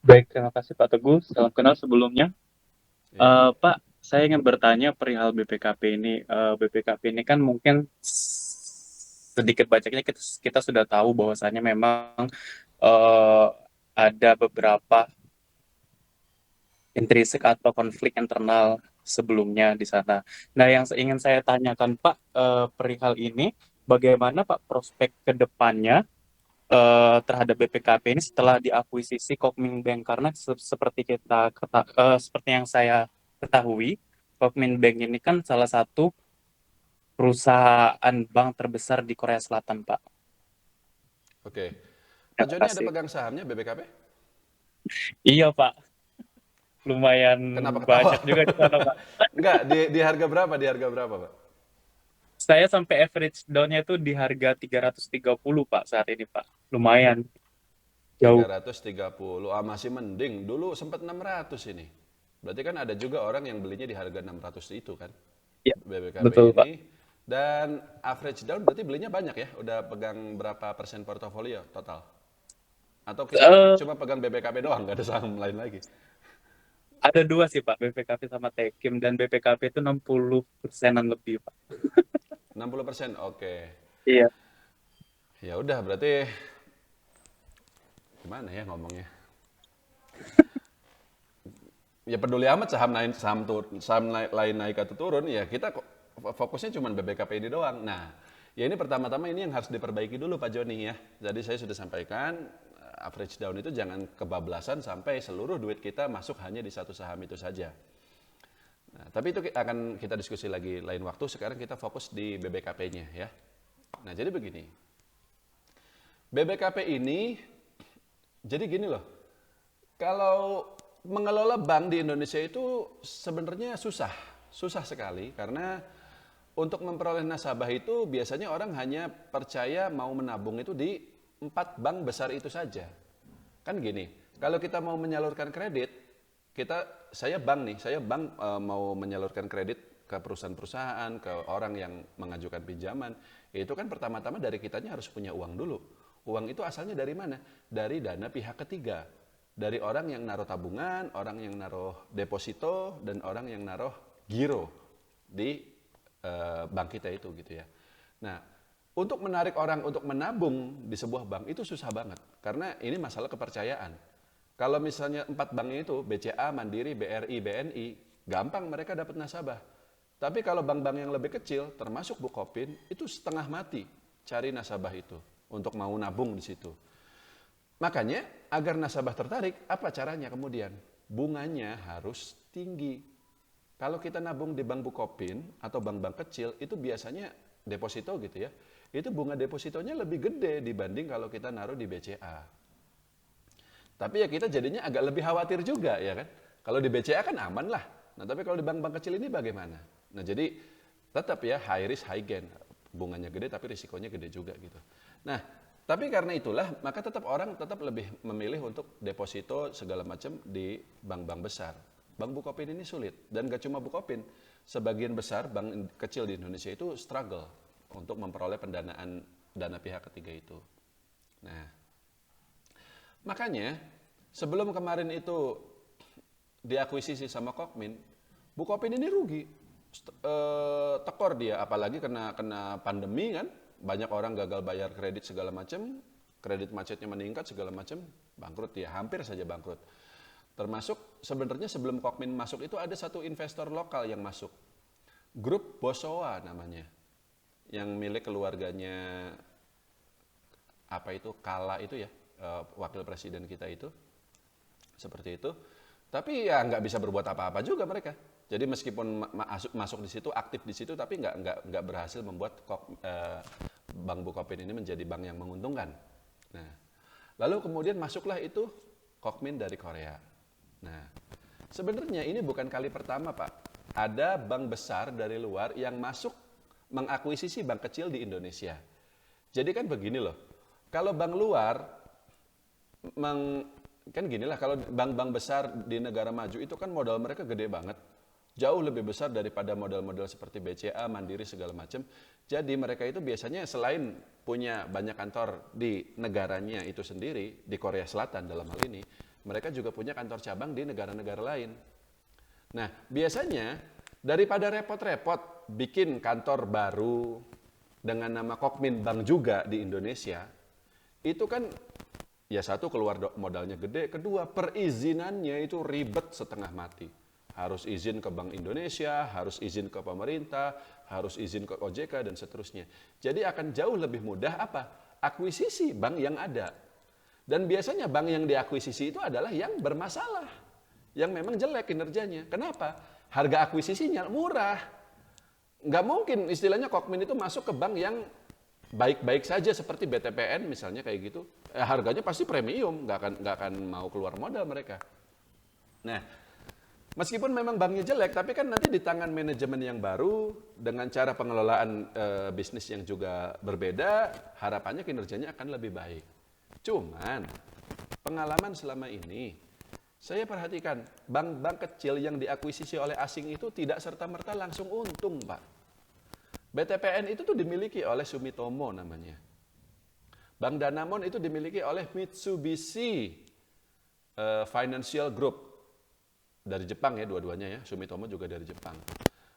Baik, terima kasih Pak Teguh. Salam kenal sebelumnya. Iya. Pak, saya ingin bertanya perihal BPKP ini. BPKP ini kan mungkin sedikit banyaknya kita sudah tahu bahwasannya memang eh, ada beberapa intrinsik atau konflik internal sebelumnya di sana. Nah, yang ingin saya tanyakan Pak, perihal ini, bagaimana Pak prospek ke depannya terhadap BPKP ini setelah diakuisisi Kokmin Bank, karena seperti yang saya ketahui, Kokmin Bank ini kan salah satu perusahaan bank terbesar di Korea Selatan, Pak. Oke. Pak Terima Joni ada kasih. pegang sahamnya BBKP? Iya, Pak, lumayan Kenapa ketawa? banyak juga di sana, Pak. Enggak, di harga berapa? Di harga berapa, Pak? Saya sampai average down-nya itu di harga 330, Pak, saat ini, Pak. Lumayan jauh. 330. Ah, masih mending. Dulu sempat 600 ini. Berarti kan ada juga orang yang belinya di harga 600 itu kan? Ya, BBKP betul, Pak. ini. Dan average down berarti belinya banyak ya? Udah pegang berapa persen portofolio total? Atau kita Eh, cuma pegang BBKP doang, nggak ada saham lain lagi? ada dua sih, Pak, BPKP sama Tekim, dan BPKP itu 60%-an lebih, Pak. 60%, oke. Iya. Ya udah berarti gimana ya ngomongnya? Ya peduli amat saham naik lain naik atau turun ya kita fokusnya cuma BBKP ini doang. Nah, ya ini pertama-tama ini yang harus diperbaiki dulu Pak Joni ya. Jadi saya sudah sampaikan average down itu jangan kebablasan sampai seluruh duit kita masuk hanya di satu saham itu saja. Nah, tapi itu akan kita diskusi lagi lain waktu. Sekarang kita fokus di BBKP-nya ya. Nah, jadi begini. BBKP ini jadi gini loh. Kalau mengelola bank di Indonesia itu sebenarnya susah, susah sekali karena untuk memperoleh nasabah itu biasanya orang hanya percaya mau menabung itu di 4 bank besar itu saja. Kan gini, kalau kita mau menyalurkan kredit, saya bank nih, saya bank mau menyalurkan kredit ke perusahaan-perusahaan, ke orang yang mengajukan pinjaman, itu kan pertama-tama dari kitanya harus punya uang dulu. Uang itu asalnya dari mana? Dari dana pihak ketiga. Dari orang yang naruh tabungan, orang yang naruh deposito, dan orang yang naruh giro di bank kita itu gitu ya. Nah, untuk menarik orang untuk menabung di sebuah bank itu susah banget karena ini masalah kepercayaan. Kalau misalnya 4 banknya itu BCA, Mandiri, BRI, BNI, gampang mereka dapat nasabah. Tapi kalau bank-bank yang lebih kecil, termasuk Bukopin, itu setengah mati cari nasabah itu untuk mau nabung di situ. Makanya agar nasabah tertarik, apa caranya kemudian? Bunganya harus tinggi. Kalau kita nabung di bank Bukopin atau bank-bank kecil, itu biasanya deposito gitu ya, itu bunga depositonya lebih gede dibanding kalau kita naruh di BCA. Tapi ya kita jadinya agak lebih khawatir juga ya kan. Kalau di BCA kan aman lah. Nah tapi kalau di bank-bank kecil ini bagaimana? Nah jadi tetap ya high risk high gain. Bunganya gede tapi risikonya gede juga gitu. Nah tapi karena itulah maka tetap orang tetap lebih memilih untuk deposito segala macam di bank-bank besar. Bank Bukopin ini sulit dan gak cuma Bukopin. Sebagian besar bank kecil di Indonesia itu struggle untuk memperoleh pendanaan dana pihak ketiga itu. Nah, makanya sebelum kemarin itu diakuisisi sama Kokmin, Bukopin ini rugi. Tekor dia, apalagi kena pandemi kan, banyak orang gagal bayar kredit segala macam, kredit macetnya meningkat segala macam, bangkrut ya, hampir saja bangkrut. Termasuk sebenarnya sebelum Kokmin masuk itu ada satu investor lokal yang masuk, grup Bosowa namanya, yang milik keluarganya apa itu Kala itu ya, wakil presiden kita itu, seperti itu. Tapi ya nggak bisa berbuat apa-apa juga mereka. Jadi meskipun masuk di situ, aktif di situ, tapi nggak berhasil membuat Bank Bukopin ini menjadi bank yang menguntungkan. Nah, lalu kemudian masuklah itu Kokmin dari Korea. Nah, sebenarnya ini bukan kali pertama Pak. Ada bank besar dari luar yang masuk mengakuisisi bank kecil di Indonesia. Jadi kan begini loh, kalau bank luar kan gini lah, kalau bank-bank besar di negara maju itu kan modal mereka gede banget. Jauh lebih besar daripada modal-modal seperti BCA, Mandiri segala macam. Jadi mereka itu biasanya selain punya banyak kantor di negaranya itu sendiri, di Korea Selatan dalam hal ini, mereka juga punya kantor cabang di negara-negara lain. Nah, biasanya daripada repot-repot bikin kantor baru dengan nama Kokmin Bank juga di Indonesia, itu kan ya satu keluar modalnya gede, kedua perizinannya itu ribet setengah mati. Harus izin ke Bank Indonesia, harus izin ke pemerintah, harus izin ke OJK dan seterusnya. Jadi akan jauh lebih mudah apa? Akuisisi bank yang ada. Dan biasanya bank yang diakuisisi itu adalah yang bermasalah, yang memang jelek kinerjanya. Kenapa? Harga akuisisinya murah. Nggak mungkin istilahnya Kokmin itu masuk ke bank yang baik-baik saja seperti BTPN misalnya kayak gitu. Harganya pasti premium, nggak akan mau keluar modal mereka. Nah, meskipun memang banknya jelek, tapi kan nanti di tangan manajemen yang baru dengan cara pengelolaan bisnis yang juga berbeda, harapannya kinerjanya akan lebih baik. Cuman pengalaman selama ini, saya perhatikan bank-bank kecil yang diakuisisi oleh asing itu tidak serta-merta langsung untung, Pak. BTPN itu tuh dimiliki oleh Sumitomo namanya. Bank Danamon itu dimiliki oleh Mitsubishi Financial Group. Dari Jepang ya dua-duanya ya, Sumitomo juga dari Jepang.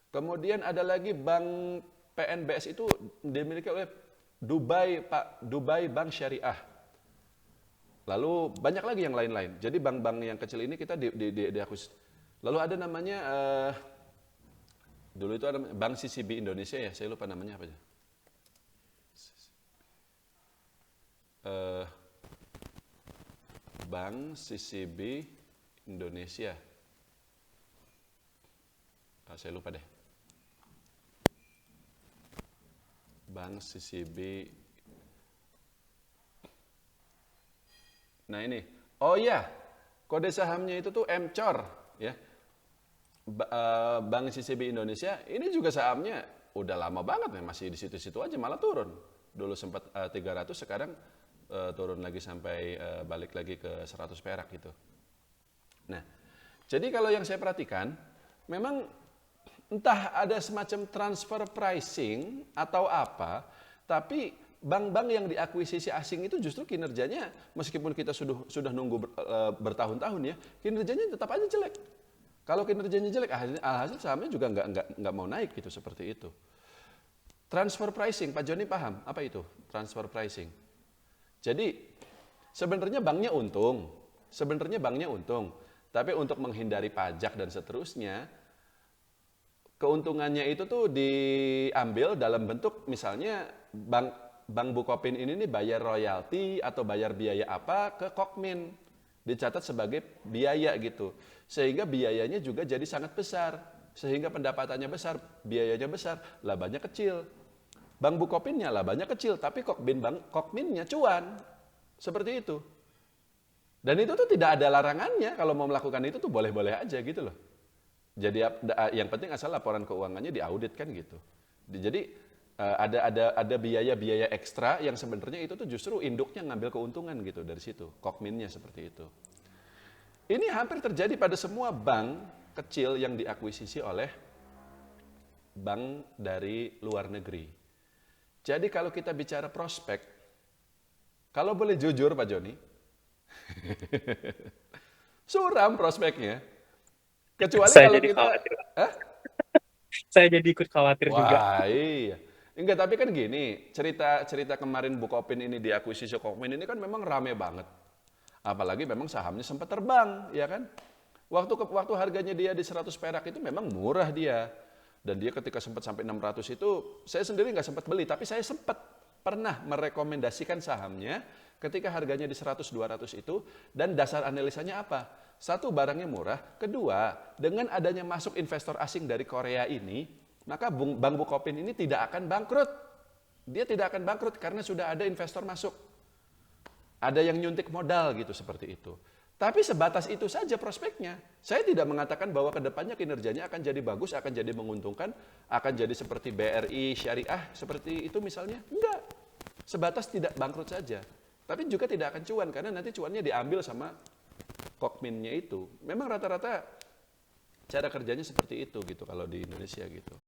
Kemudian ada lagi Bank PNBS itu dimiliki oleh Dubai Bank Syariah. Lalu banyak lagi yang lain-lain. Jadi bank-bank yang kecil ini kita diakuisisi. Lalu ada namanya, dulu itu ada Bank CCB Indonesia ya, saya lupa namanya apa ya. Bank CCB Indonesia. Saya lupa deh. Bank CCB. Nah ini, oh iya, kode sahamnya itu tuh MCOR, ya. Bank CCB Indonesia, ini juga sahamnya udah lama banget, masih di situ-situ aja, malah turun. Dulu sempat 300, sekarang turun lagi sampai balik lagi ke 100 perak gitu. Nah, jadi kalau yang saya perhatikan, memang entah ada semacam transfer pricing atau apa, tapi bank-bank yang diakuisisi asing itu justru kinerjanya, meskipun kita sudah nunggu bertahun-tahun ya, kinerjanya tetap aja jelek. Kalau kinerjanya jelek, alhasil sahamnya juga nggak mau naik gitu, seperti itu. Transfer pricing, Pak Joni paham apa itu transfer pricing? Jadi sebenarnya banknya untung, tapi untuk menghindari pajak dan seterusnya, keuntungannya itu tuh diambil dalam bentuk misalnya Bank Bukopin ini nih bayar royalti atau bayar biaya apa ke Kokmin, dicatat sebagai biaya gitu, sehingga biayanya juga jadi sangat besar, sehingga pendapatannya besar, biayanya besar, labanya kecil. Bank Bukopinnya labanya kecil, tapi Kokminnya cuan, seperti itu. Dan itu tuh tidak ada larangannya, kalau mau melakukan itu tuh boleh-boleh aja gitu loh. Jadi yang penting asal laporan keuangannya diaudit kan gitu. Jadi ada biaya-biaya ekstra yang sebenarnya itu tuh justru induknya ngambil keuntungan gitu dari situ, Kokminnya seperti itu. Ini hampir terjadi pada semua bank kecil yang diakuisisi oleh bank dari luar negeri. Jadi kalau kita bicara prospek, kalau boleh jujur Pak Joni, suram prospeknya. Kecuali Saya kalau jadi kita, khawatir. Saya jadi ikut khawatir juga. wah iya. Enggak, tapi kan gini, cerita kemarin Bukopin ini diakuisisi Kokmin ini kan memang rame banget. Apalagi memang sahamnya sempat terbang, ya kan? Waktu harganya dia di 100 perak itu memang murah dia. Dan dia ketika sempat sampai 600 itu, saya sendiri nggak sempat beli, tapi saya sempat pernah merekomendasikan sahamnya ketika harganya di 100-200 itu, dan dasar analisanya apa? Satu, barangnya murah. Kedua, dengan adanya masuk investor asing dari Korea ini, maka Bank Bukopin ini tidak akan bangkrut. Dia tidak akan bangkrut karena sudah ada investor masuk. Ada yang nyuntik modal gitu, seperti itu. Tapi sebatas itu saja prospeknya. Saya tidak mengatakan bahwa kedepannya kinerjanya akan jadi bagus, akan jadi menguntungkan, akan jadi seperti BRI Syariah, seperti itu misalnya. Enggak. Sebatas tidak bangkrut saja. Tapi juga tidak akan cuan, karena nanti cuannya diambil sama Kokminnya itu. Memang rata-rata cara kerjanya seperti itu gitu kalau di Indonesia gitu.